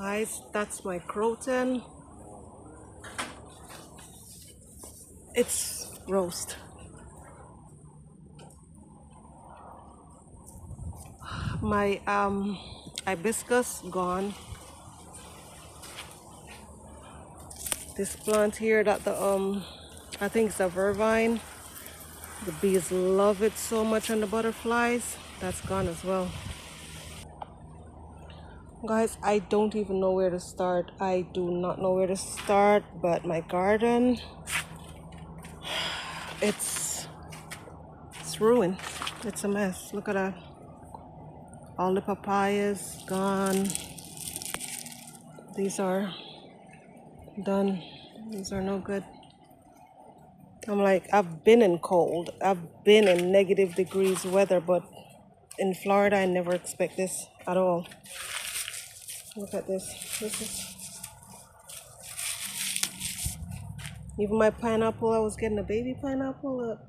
Guys, that's my croton. It's roast. My hibiscus gone. This plant here that the I think it's a vervine. The bees love it so much, and the butterflies, that's gone as well. Guys, I don't even know where to start. I do not know where to start, but my garden, it's ruined. It's a mess. Look at that. All the papayas gone. These are done. These are no good. I'm like, I've been in cold. I've been in negative degrees weather, but in Florida, I never expect this at all. Look at this. This is even my pineapple. I was getting a baby pineapple. Look,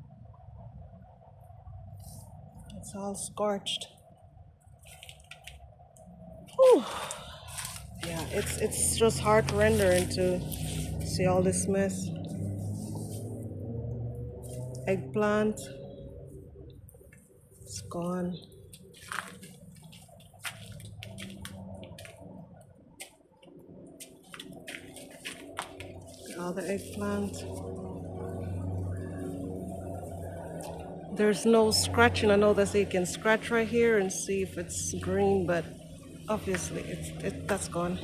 it's all scorched. Whew. Yeah, it's just heart rendering to see all this mess. Eggplant, it's gone. All the eggplant. There's no scratching. I know that you can scratch right here and see if it's green, but obviously that's gone.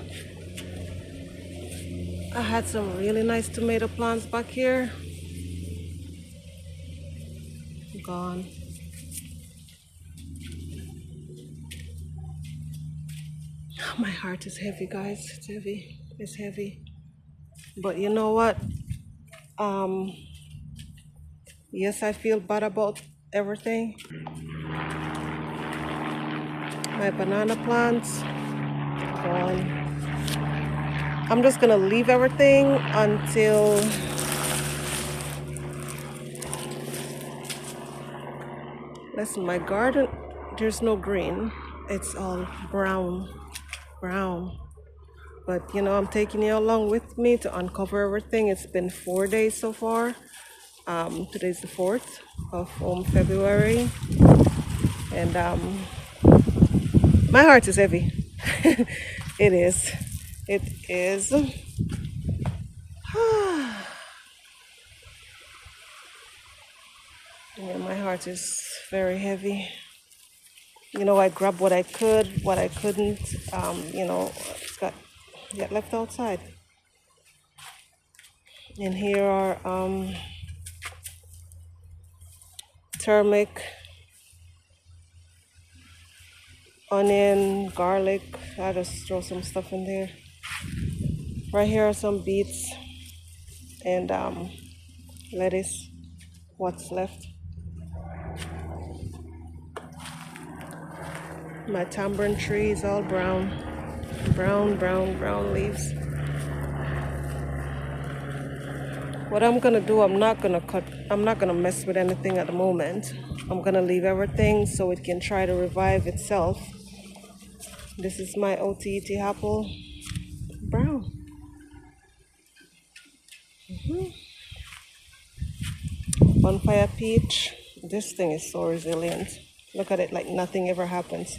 I had some really nice tomato plants back here. Gone. My heart is heavy, guys. It's heavy. It's heavy. But you know what? Yes, I feel bad about everything. My banana plants, gone. I'm just gonna leave everything until listen, my garden, there's no green. It's all brown. But you know, I'm taking you along with me to uncover everything. It's been 4 days so far. Today's the 4th of February. And my heart is heavy. It is. It is. Yeah, my heart is very heavy. You know, I grabbed what I could, what I couldn't. You know, it's got left outside. And here are turmeric, onion, garlic. I just throw some stuff in there. Right here are some beets and lettuce. What's left? My tamarind tree is all brown leaves. What I'm gonna do, I'm not gonna mess with anything at the moment. I'm gonna leave everything so it can try to revive itself. This is my OTET apple, brown. Bonfire peach. This thing is so resilient. Look at it, like nothing ever happens.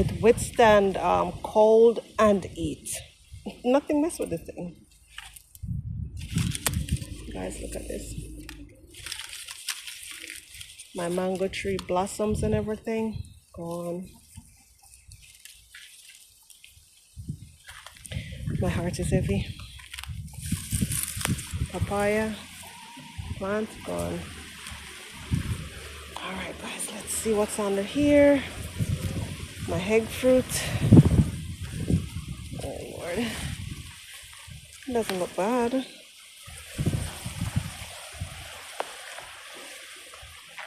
It withstand cold and heat. Nothing mess with the thing. Guys, look at this. My mango tree blossoms and everything gone. My heart is heavy. Papaya plant gone. All right, guys, let's see what's under here. My egg fruit. Oh Lord, it doesn't look bad.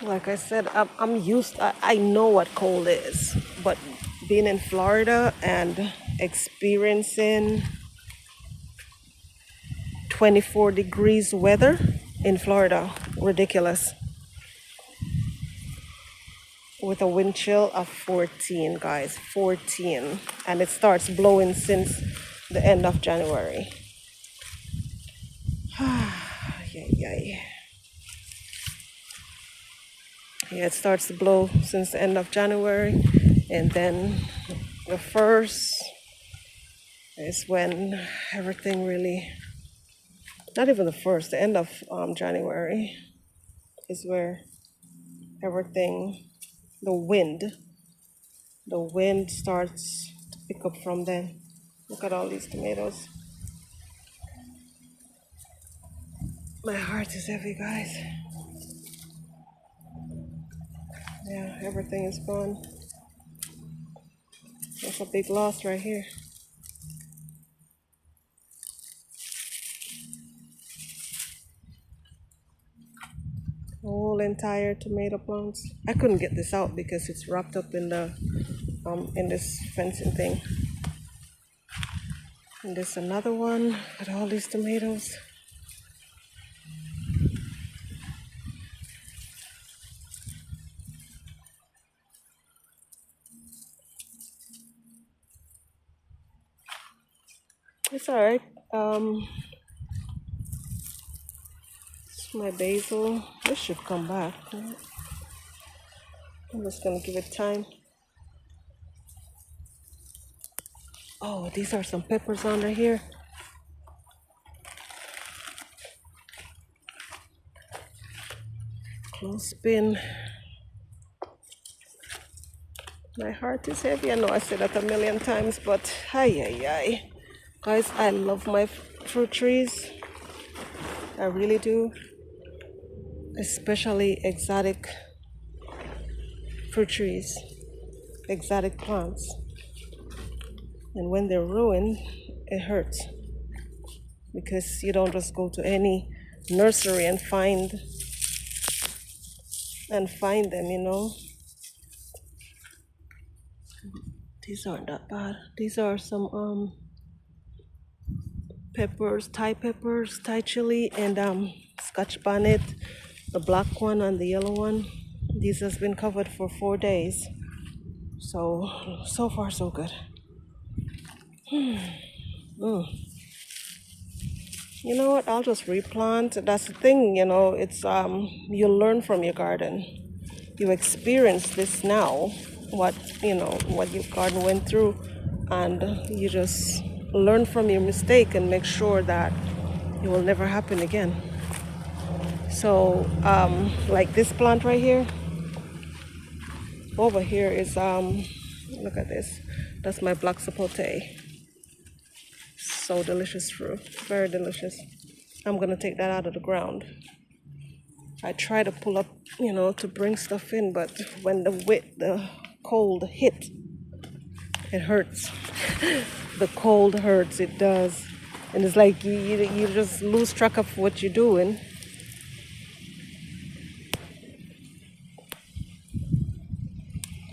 Like I said, I'm used. I know what cold is, but being in Florida and experiencing 24 degrees weather in Florida, ridiculous. with a wind chill of 14, guys, 14. And it starts blowing since the end of January. Yeah, it starts to blow since the end of January. And then the first is when everything really, not even the first, the end of January is where everything, the wind starts to pick up from then. Look at all these tomatoes. My heart is heavy, guys. Yeah, everything is gone. That's a big loss right here. Whole entire tomato plants. I couldn't get this out because it's wrapped up in the in this fencing thing. And there's another one with all these tomatoes. It's alright. It's my basil. This should come back. I'm just gonna give it time. Oh, these are some peppers under here. Clothespin. My heart is heavy. I know I said that a million times, but hi. Guys, I love my fruit trees. I really do. Especially exotic fruit trees, exotic plants. And when they're ruined, it hurts. Because you don't just go to any nursery and find them, you know. These aren't that bad. These are some peppers, Thai chili, and Scotch bonnet, the black one and the yellow one. This has been covered for 4 days. So far so good. You know what? I'll just replant. That's the thing, you know. It's you learn from your garden. You experience this now, what your garden went through, and you just learn from your mistake and make sure that it will never happen again. So, like this plant right here, over here is look at this. That's my black sapote. So delicious fruit, very delicious. I'm gonna take that out of the ground. I try to pull up, to bring stuff in, but when the cold hit, it hurts. The cold hurts, it does. And it's like you just lose track of what you're doing.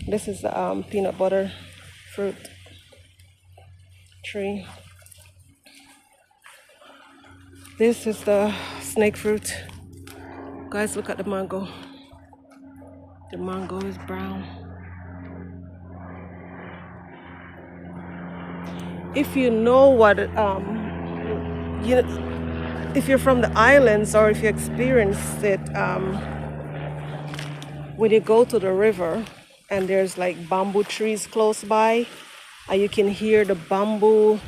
This is the peanut butter fruit tree. This is the snake fruit. Guys, look at the mango. The mango is brown. If you know what if you're from the islands or if you experienced it, when you go to the river and there's like bamboo trees close by, and you can hear the bamboo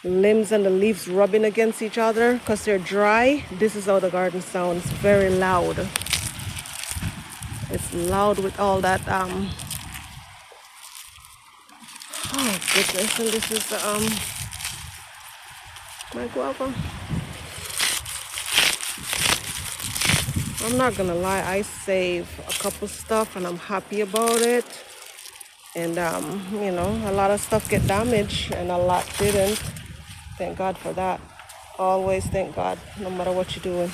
limbs and the leaves rubbing against each other because they're dry. This is how the garden sounds, very loud. It's loud with all that oh goodness. And this is my guava. I'm not gonna lie, I save a couple stuff and I'm happy about it. And a lot of stuff get damaged and a lot didn't. Thank God for that. Always thank God, no matter what you're doing.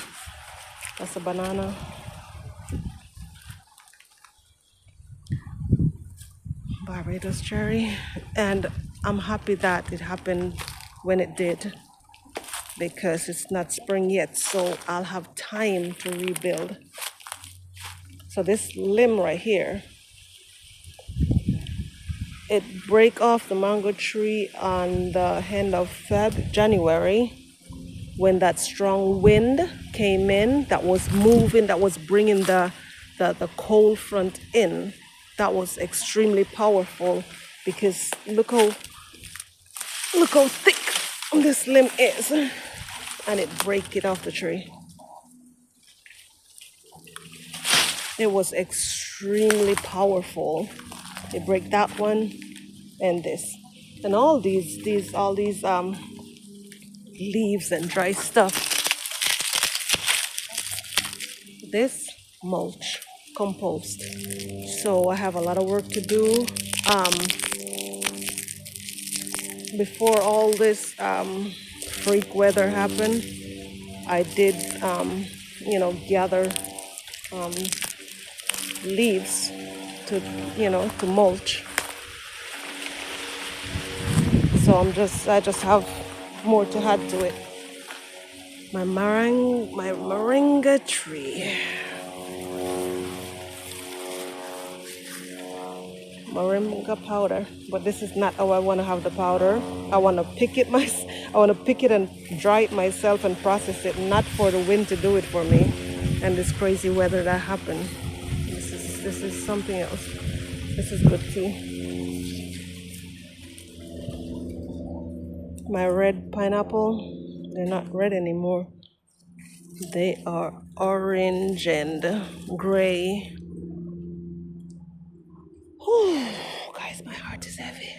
That's a banana. Barbados cherry. And I'm happy that it happened when it did, because it's not spring yet, so I'll have time to rebuild. So this limb right here, it break off the mango tree on the end of January, when that strong wind came in, that was moving, that was bringing the cold front in. That was extremely powerful, because look how thick this limb is, and it break it off the tree. It was extremely powerful. It break that one and this, and all these leaves and dry stuff. This mulch, compost. So I have a lot of work to do. Before all this freak weather happened, I did, gather leaves to, to mulch. So I just have more to add to it. My moringa tree. Moringa powder, but this is not how I want to have the powder. I want to pick it and dry it myself and process it, not for the wind to do it for me. And this crazy weather that happened. This is something else. This is good tea. My red pineapple, they're not red anymore. They are orange and gray. Oh, guys, my heart is heavy.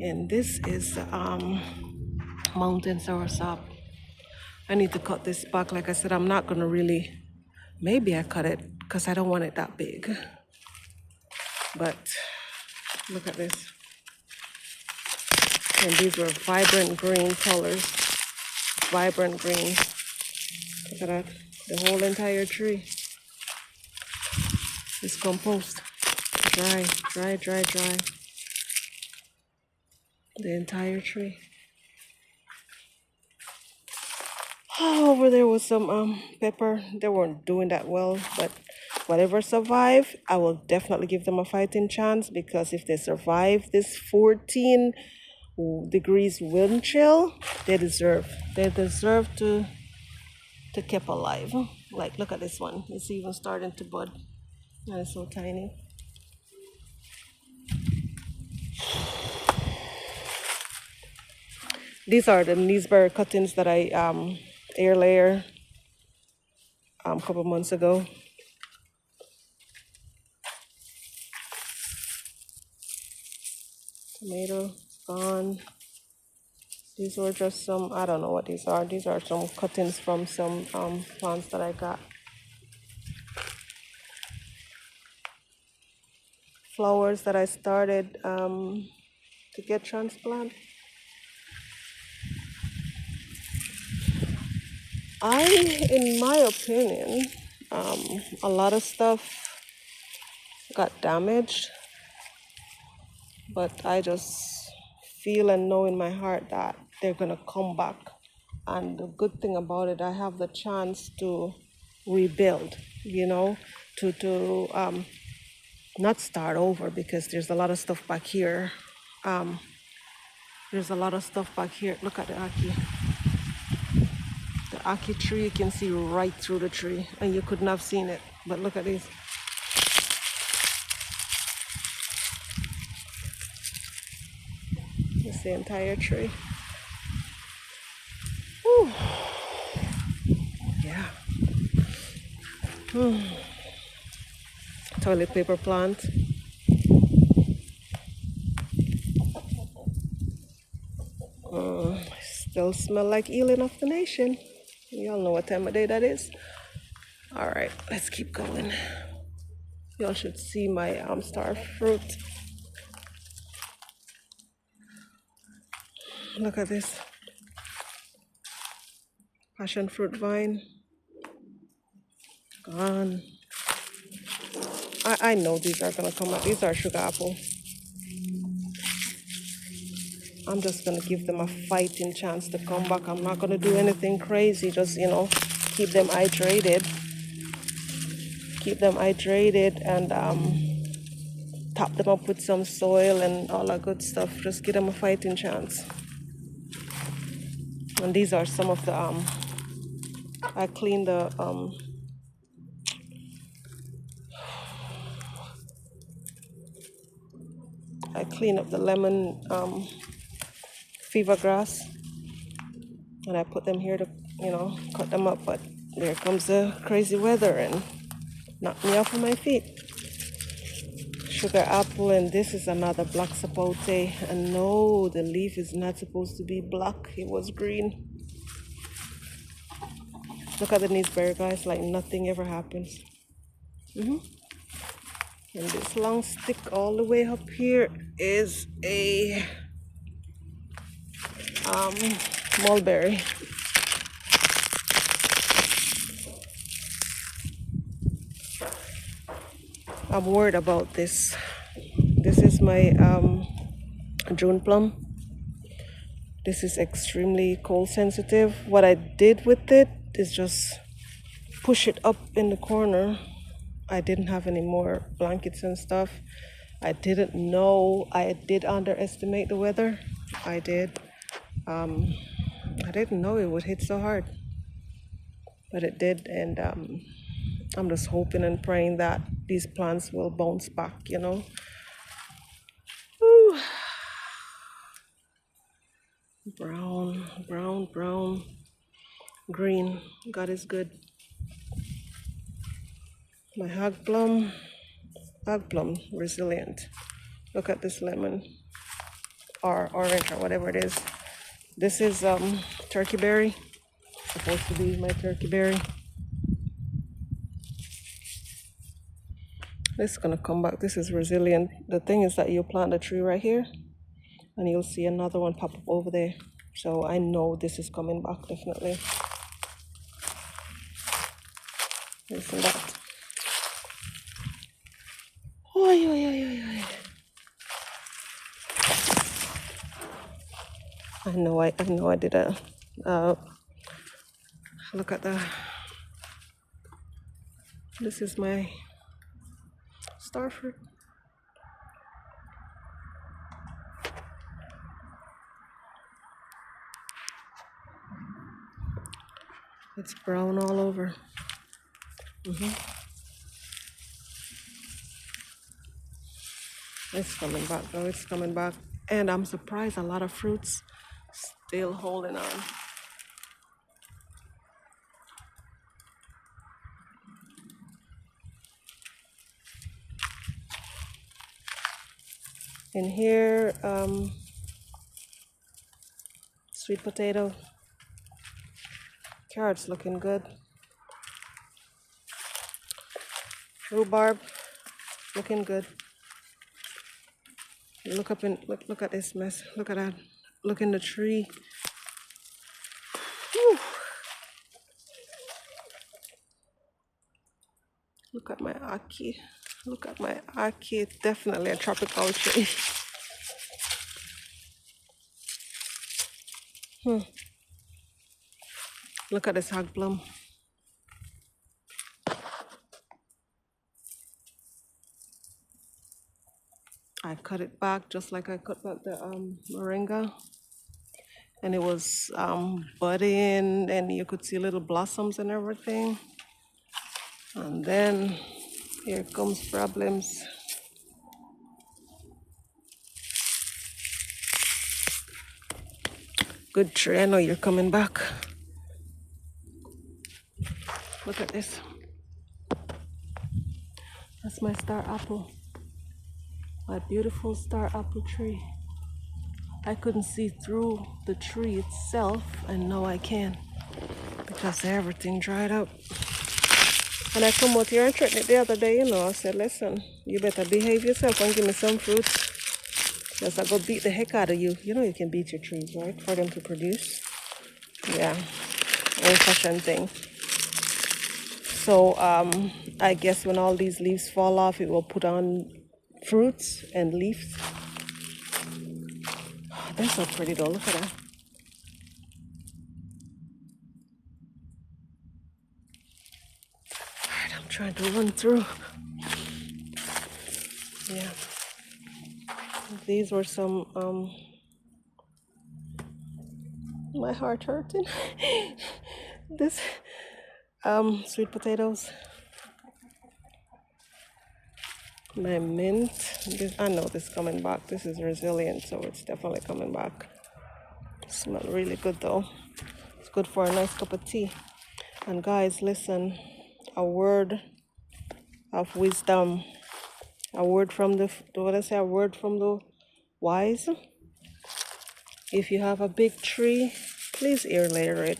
And this is mountain soursop. I need to cut this back. Like I said, I'm not gonna really. Maybe I cut it because I don't want it that big. But look at this. And these were vibrant green colors. Vibrant green. Look at that. The whole entire tree is compost. Dry. The entire tree. Oh, over there was some pepper. They weren't doing that well, but whatever survive, I will definitely give them a fighting chance, because if they survive this 14 degrees wind chill, they deserve to keep alive. Like, look at this one. It's even starting to bud. And it's so tiny. These are the Neesberry cuttings that I air layer a couple months ago. Tomato gone. These were just some, I don't know what these are. These are some cuttings from some plants that I got. Flowers that I started to get transplanted. In my opinion, a lot of stuff got damaged, but I just feel and know in my heart that they're gonna come back. And the good thing about it, I have the chance to rebuild, to not start over, because there's a lot of stuff back here. There's a lot of stuff back here. Look at the Aki. The Aki tree, you can see right through the tree, and you couldn't have seen it. But look at this. It's the entire tree. Whew. Yeah. Toilet paper plant. Still smell like Elan of the Nation. Y'all know what time of day that is. All right, let's keep going. Y'all should see my star fruit. Look at this. Passion fruit vine. Gone. I know these are gonna come out. These are sugar apple. I'm just gonna give them a fighting chance to come back. I'm not gonna do anything crazy. Just, keep them hydrated. Keep them hydrated and top them up with some soil and all that good stuff. Just give them a fighting chance. And these are some of the I cleaned the I cleaned up the lemon fever grass, and I put them here to, cut them up. But there comes the crazy weather and knocked me off of my feet. Sugar apple, and this is another black sapote. And no, the leaf is not supposed to be black. It was green. Look at the neeseberry, guys, like nothing ever happens. And this long stick all the way up here is a mulberry. I'm worried about this. This is my June plum. This is extremely cold sensitive. What I did with it is just push it up in the corner. I didn't have any more blankets and stuff. I didn't know. I did underestimate the weather. I did. I didn't know it would hit so hard, but it did. And I'm just hoping and praying that these plants will bounce back, Whew. Brown, brown, brown, green. God is good. My hog plum, resilient. Look at this lemon or orange or whatever it is. This is turkey berry. Supposed to be my turkey berry. This is gonna come back. This is resilient. The thing is that you plant a tree right here and you'll see another one pop up over there. So I know this is coming back definitely. Listen that. Oy, oy, oy, oy, oy. I know I did a look at the, this is my star fruit. It's brown all over. It's coming back though, it's coming back. And I'm surprised a lot of fruits still holding on. In here, sweet potato, carrots looking good. Rhubarb looking good. Look up and look at this mess. Look at that. Look in the tree. Whew. Look at my ackee. Look at my ackee. It's definitely a tropical tree. Look at this hog plum. I cut it back just like I cut back the moringa, and it was budding, and you could see little blossoms and everything. And then here comes problems. Good tree, I know you're coming back. Look at this. That's my star apple. My beautiful star apple tree. I couldn't see through the tree itself, and now I can, because everything dried up. And I come out here and threatened it the other day, I said, listen, you better behave yourself and give me some fruits, because I go beat the heck out of you. You can beat your trees, right, for them to produce. Yeah, old-fashioned thing. So I guess when all these leaves fall off, it will put on fruits and leaves. Oh, they're so pretty though, look at that. Alright, I'm trying to run through. Yeah. These were some my heart hurting. This sweet potatoes. My mint. This, I know this is coming back. This is resilient, so it's definitely coming back. Smell really good though. It's good for a nice cup of tea. And guys, listen, a word of wisdom, a word from the, what I say, a word from the wise. If you have a big tree, please air layer it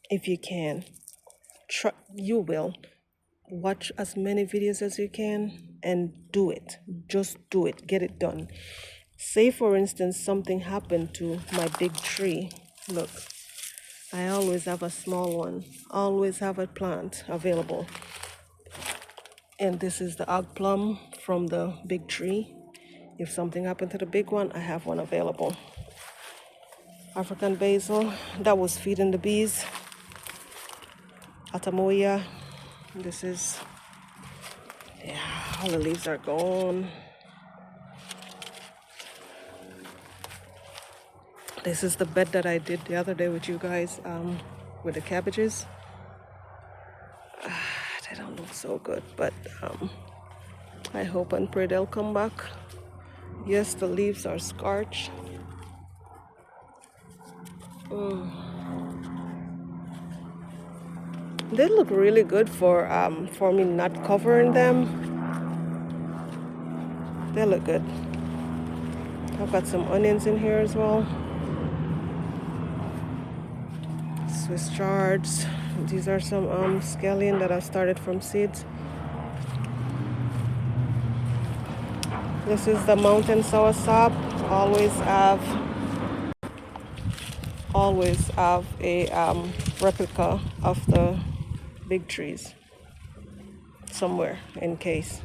if you can. Try, you will. Watch as many videos as you can and do it. Just do it. Get it done. Say, for instance, something happened to my big tree. Look, I always have a small one. Always have a plant available. And this is the og plum from the big tree. If something happened to the big one, I have one available. African basil, that was feeding the bees. Atamoya, this is, yeah, all the leaves are gone. This is the bed that I did the other day with you guys, with the cabbages. They don't look so good, but I hope and pray they'll come back. Yes, the leaves are scorched. They look really good for me not covering them. They look good. I've got some onions in here as well. Swiss chards. These are some scallion that I started from seeds. This is the mountain soursop. Always have a replica of the big trees somewhere in case.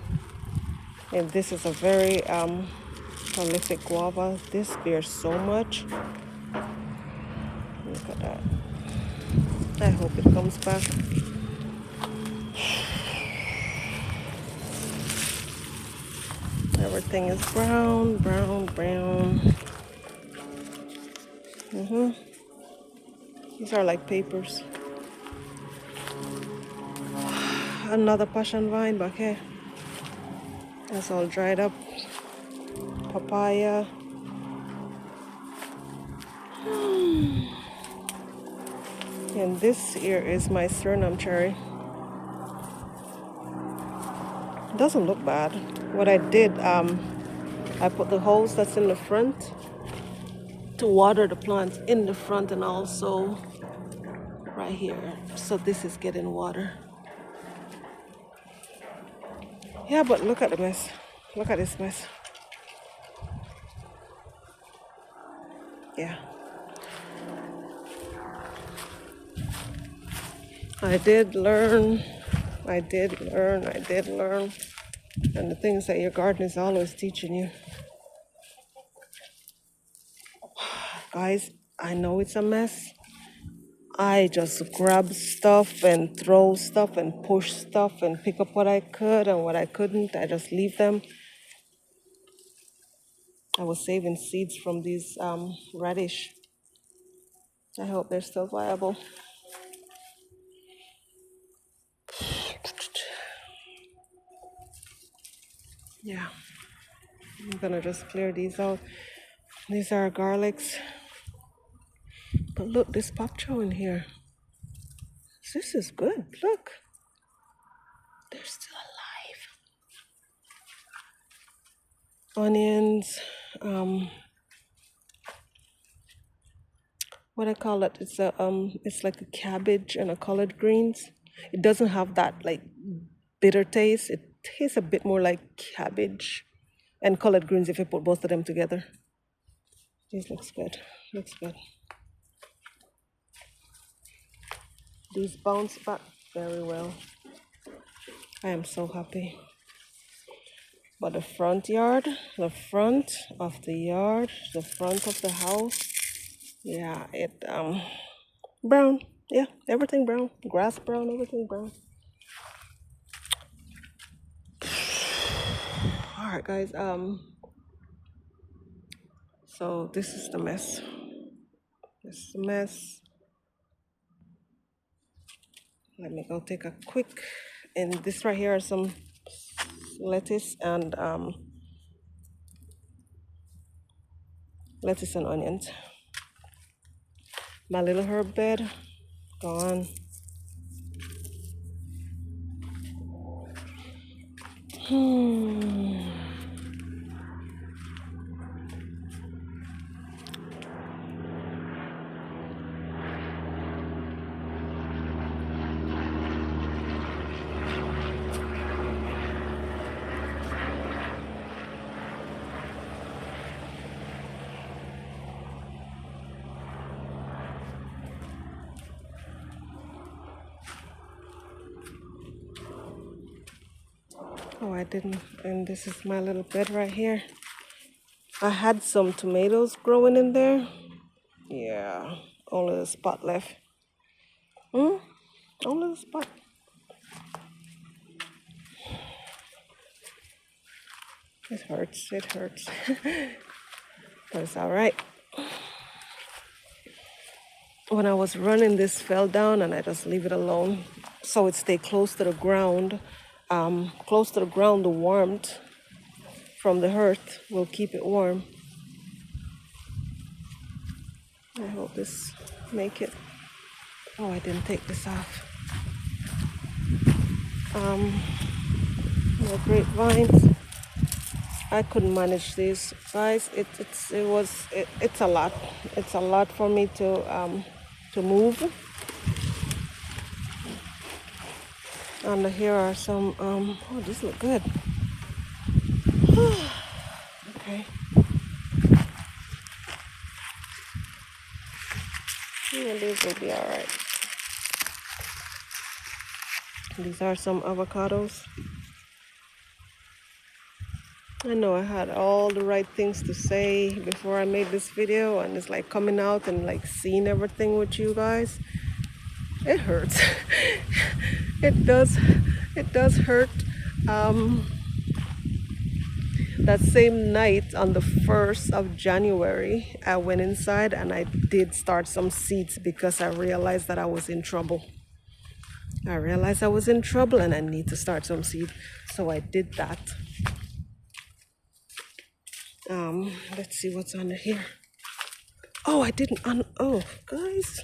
And this is a very prolific guava. This bears so much. Look at that. I hope it comes back. Everything is brown, brown, brown. These are like papers. Another passion vine back here. It's all dried up. Papaya. And this here is my Suriname cherry. It doesn't look bad. What I did, I put the hose that's in the front to water the plants in the front and also right here. So this is getting water. Yeah, but look at the mess. Look at this mess. Yeah. I did learn. And the things that your garden is always teaching you. Guys, I know it's a mess. I just grab stuff and throw stuff and push stuff and pick up what I could and what I couldn't. I just leave them. I was saving seeds from these radish. I hope they're still viable. Yeah, I'm gonna just clear these out. These are garlics. But look, this pop chow in here. This is good. Look, they're still alive. Onions. What I call it? It's like a cabbage and a collard greens. It doesn't have that like bitter taste. It tastes a bit more like cabbage and collard greens if you put both of them together. This looks good. Looks good. These bounce back very well. I am so happy. But the front of the house, yeah, it brown. Yeah, everything brown. Grass brown, everything brown. All right, guys. So this is the mess. This is the mess. Let me go take a quick, and this right here are some lettuce and onions. My little herb bed gone. Oh, I didn't. And this is my little bed right here. I had some tomatoes growing in there. Yeah, only a spot left. Only a spot. It hurts. It hurts. But it's all right. When I was running, this fell down, and I just leave it alone, so it stay close to the ground. Close to the ground, the warmth from the earth will keep it warm. I hope this make it. Oh, I didn't take this off. My grapevines. I couldn't manage these, guys. It's a lot. It's a lot for me to move. And here are some. Oh, these look good. Okay. Yeah, these will be all right. These are some avocados. I know I had all the right things to say before I made this video, and it's like coming out and like seeing everything with you guys. It hurts. It does hurt. That same night on the 1st of January, I went inside and I did start some seeds because I realized that I was in trouble. I realized I was in trouble and I need to start some seed. So I did that. Let's see what's under here. Oh, I didn't oh, guys.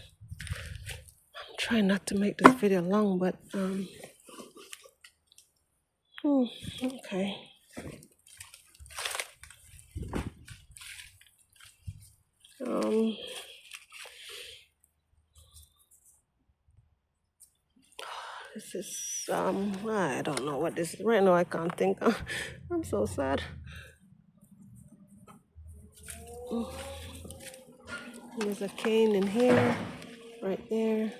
I'm trying not to make this video long, but okay. This is I don't know what this is right now. I can't think. I'm so sad. There's a cane in here, right there,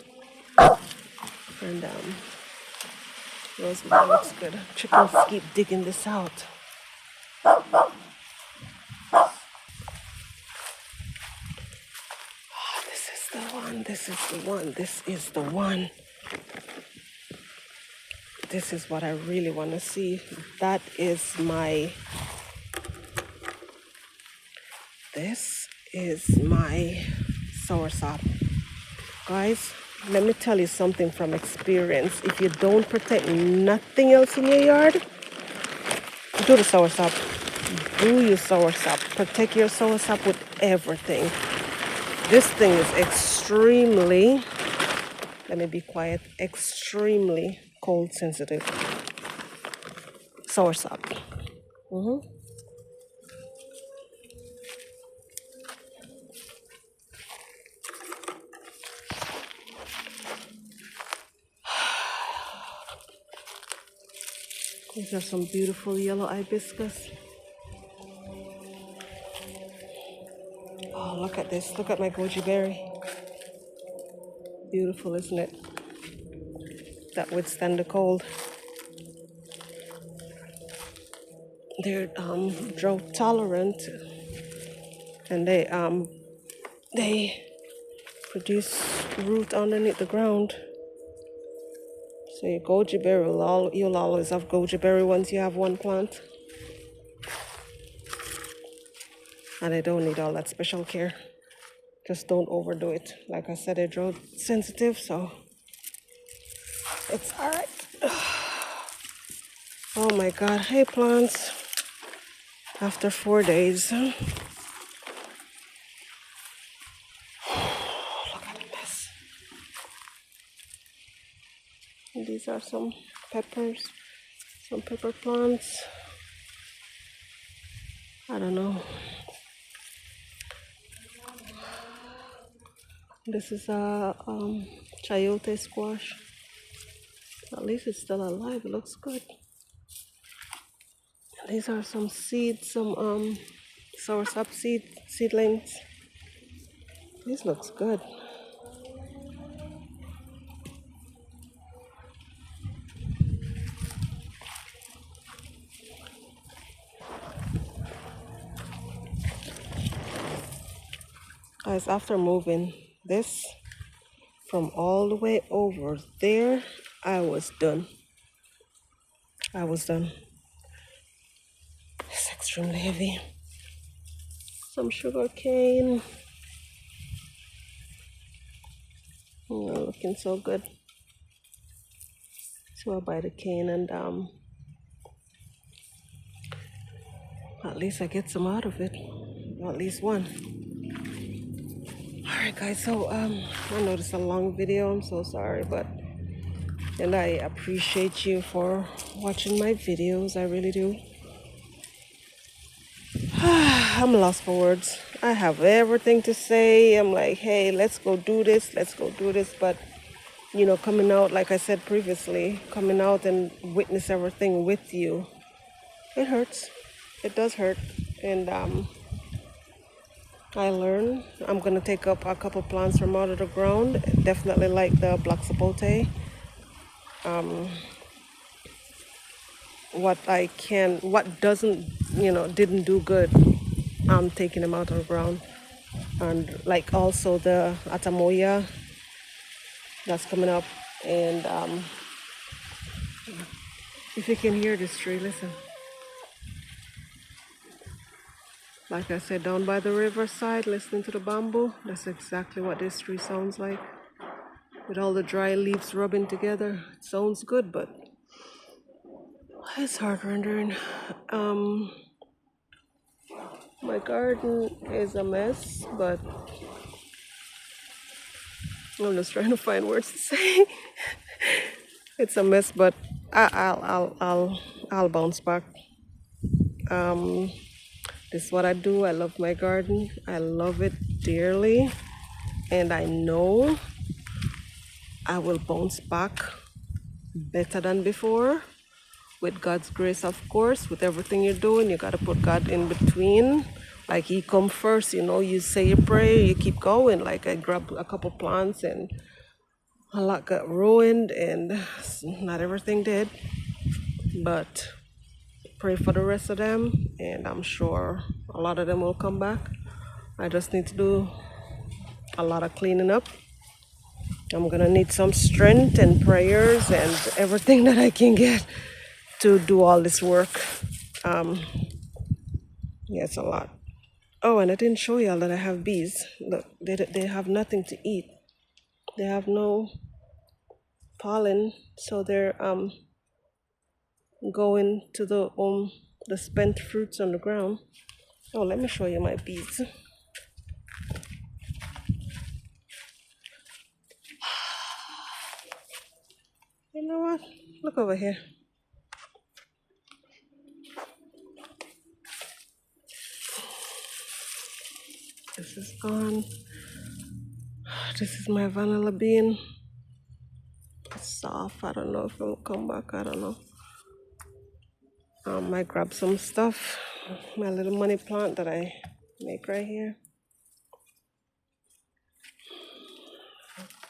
and rosemary looks good. Chickens keep digging this out. This is the one. This is the one. This is the one. This is what I really want to see. That is my. This is my soursop. Guys, let me tell you something from experience. If you don't protect nothing else in your yard, do the soursop. Do your soursop. Protect your soursop with everything. This thing is extremely, let me be quiet, extremely cold sensitive. Soursop. These are some beautiful yellow hibiscus. Oh, look at this. Look at my goji berry. Beautiful, isn't it? That withstand the cold. They're drought tolerant, and they produce root underneath the ground. So your goji berry you'll always have goji berry once you have one plant. and they don't need all that special care. Just don't overdo it. Like I said, they're drought sensitive, so it's all right. Oh my God. Hey, plants. After 4 days. Look at this. These are some peppers, some pepper plants. I don't know. This is a chayote squash. At least it's still alive. It looks good. These are some seeds, some soursop seedlings. This looks good. Guys, after moving this from all the way over there, I was done. It's extremely heavy. Some sugar cane. Looking so good. So I'll buy the cane and at least I get some out of it. Or at least one. Alright guys, so I know this is a long video, I'm so sorry, and I appreciate you for watching my videos, I really do. I'm lost for words. I have everything to say. I'm like, hey, let's go do this, but you know, coming out, like I said previously, coming out and witness everything with you, it hurts. It does hurt. And I learn. I'm gonna take up a couple plants from out of the ground. Definitely like the black sapote. What doesn't, didn't do good, I'm taking them out of the ground. And like also the atamoya that's coming up. And if you can hear this tree, listen. Like I said, down by the riverside, listening to the bamboo, that's exactly what this tree sounds like. With all the dry leaves rubbing together. It sounds good, but it's heart rendering. My garden is a mess, but I'm just trying to find words to say. It's a mess, but I'll bounce back. This is what I do. I love my garden. I love it dearly, and I know I will bounce back better than before. With God's grace, of course. With everything you're doing, you got to put God in between. Like He come first, you say your prayer, you keep going. Like I grabbed a couple plants and a lot got ruined, and not everything did. But pray for the rest of them, and I'm sure a lot of them will come back. I just need to do a lot of cleaning up. I'm gonna need some strength and prayers and everything that I can get to do all this work. Yeah, it's a lot. Oh, and I didn't show y'all that I have bees. Look, they have nothing to eat. They have no pollen, so they're going to the spent fruits on the ground. Oh, let me show you my bees. You know what? Look over here. This is gone. This is my vanilla bean. It's soft. I don't know if it will come back. I don't know. I might grab some stuff. My little money plant that I make right here.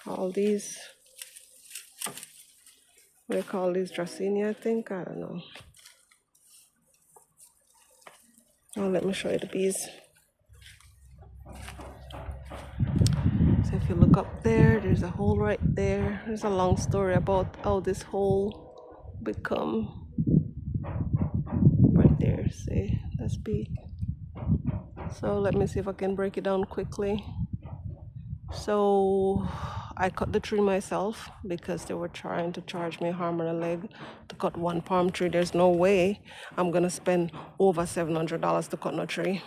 All these. What do you call these? Dracaena, I think. I don't know. Oh, let me show you the bees. So if you look up there, there's a hole right there. There's a long story about how this hole become right there. See, that's bee. So let me see if I can break it down quickly. So I cut the tree myself because they were trying to charge me a arm and a leg to cut one palm tree. There's no way I'm gonna spend over $700 to cut no tree.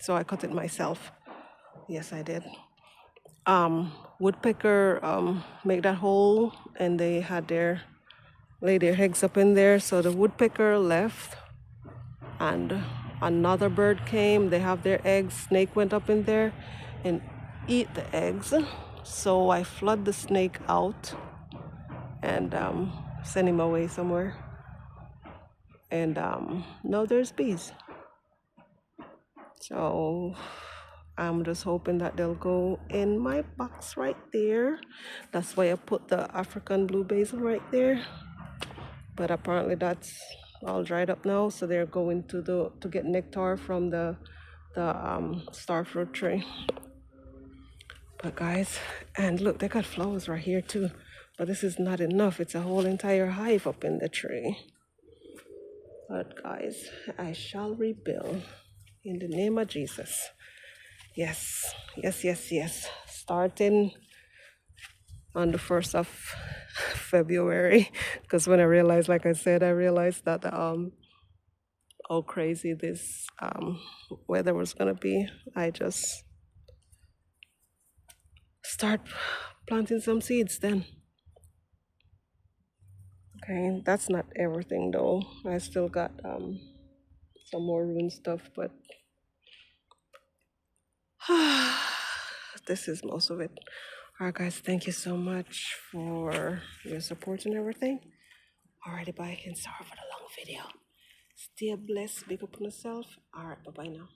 So I cut it myself. Yes, I did. Woodpecker make that hole, and they had their lay their eggs up in there. So the woodpecker left, and another bird came. They have their eggs. Snake went up in there and eat the eggs. So I flood the snake out and send him away somewhere. And now there's bees. So I'm just hoping that they'll go in my box right there. That's why I put the African blue basil right there. But apparently that's all dried up now, so they're going to get nectar from the starfruit tree. But guys, and look, they got flowers right here too. But this is not enough. It's a whole entire hive up in the tree. But guys, I shall rebuild in the name of Jesus. Yes, yes, yes, yes. Starting on the 1st of February, because when I realized, like I said, I realized that how crazy this weather was gonna be. I just start planting some seeds then. Okay, that's not everything though. I still got some more ruin stuff, but this is most of it. Alright guys, thank you so much for your support and everything. Alrighty, bye, and sorry for the long video. Stay blessed, big up on yourself. Alright, bye bye now.